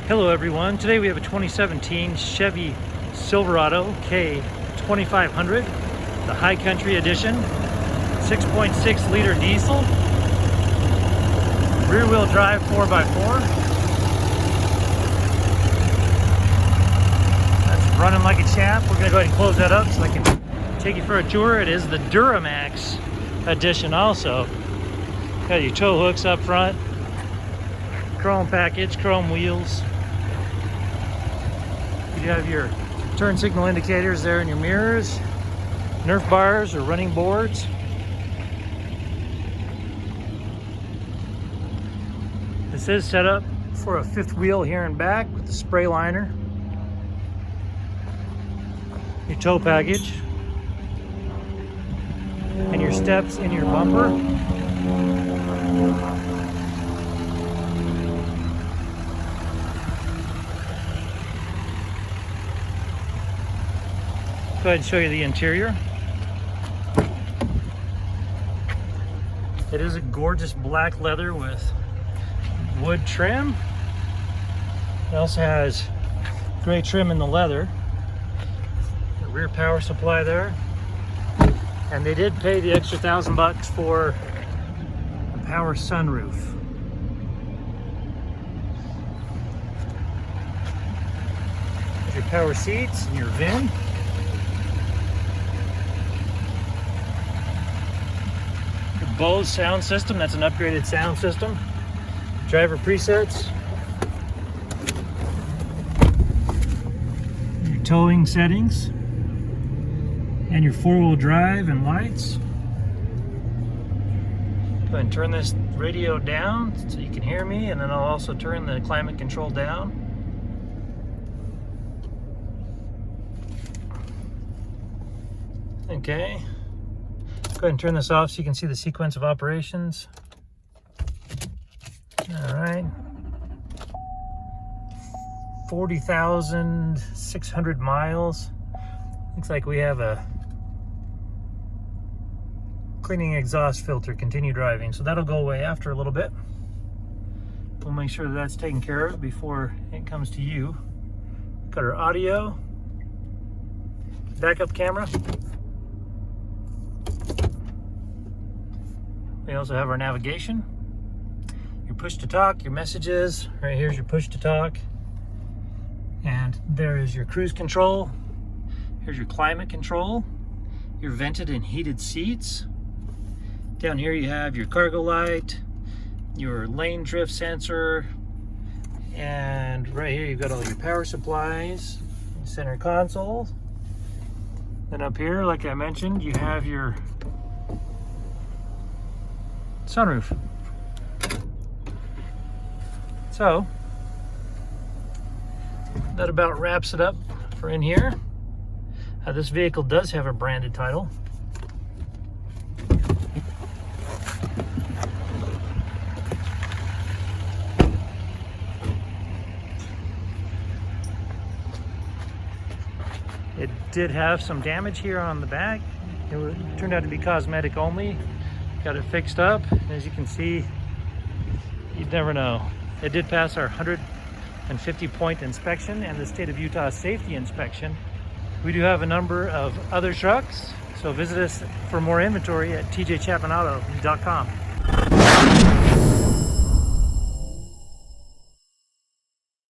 Hello everyone, today we have a 2017 Chevy Silverado K2500, the High Country Edition, 6.6 liter diesel, rear wheel drive 4x4. That's running like a champ. We're going to go ahead and close that up so I can take you for a tour. It is the Duramax Edition also. Got your tow hooks up front, chrome package, chrome wheels. You have your turn signal indicators there in your mirrors, Nerf bars or running boards. This is set up for a fifth wheel here in back with the spray liner. Your tow package and your steps in your bumper. Go ahead and show you the interior. It is a gorgeous black leather with wood trim. It also has gray trim in the leather. The rear power supply there. And they did pay the extra $1,000 for the power sunroof. Your power seats and your VIN. Bose sound system, that's an upgraded sound system. Driver presets. Your towing settings. And your four-wheel drive and lights. Go ahead and turn this radio down so you can hear me, and then I'll also turn the climate control down. Okay. Go ahead and turn this off so you can see the sequence of operations. All right. 40,600 miles. Looks like we have a cleaning exhaust filter, continue driving. So that'll go away after a little bit. We'll make sure that that's taken care of before it comes to you. Got our audio, backup camera. We also have our navigation, your push to talk, your messages. Right here's your push to talk. And there is your cruise control. Here's your climate control, your vented and heated seats. Down here you have your cargo light, your lane drift sensor, and right here you've got all your power supplies, center console. Then up here, like I mentioned, you have your sunroof. So that about wraps it up for in here. This vehicle does have a branded title. It did have some damage here on the back. It turned out to be cosmetic only. Got it fixed up. As you can see, you'd never know. It did pass our 150-point inspection and the state of Utah safety inspection. We do have a number of other trucks, so visit us for more inventory at tjchapmanauto.com.